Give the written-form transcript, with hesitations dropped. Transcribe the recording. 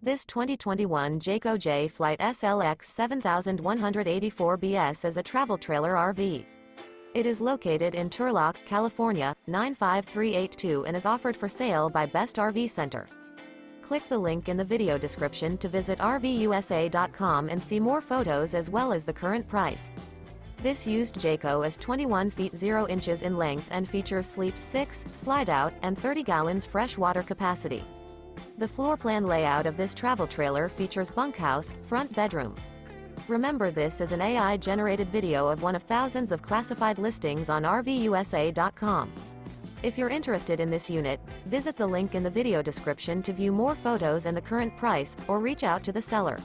This 2021 Jayco Jay Flight SLX 7184 BS is a travel trailer RV. It is located in Turlock, California, 95382 and is offered for sale by Best RV Center. Click the link in the video description to visit RVUSA.com and see more photos as well as the current price. This used Jayco is 21 feet 0 inches in length and features sleeps 6, slide-out, and 30 gallons fresh water capacity. The floor plan layout of this travel trailer features bunkhouse, front bedroom. Remember, this is an AI-generated video of one of thousands of classified listings on RVUSA.com. If you're interested in this unit, visit the link in the video description to view more photos and the current price, or reach out to the seller.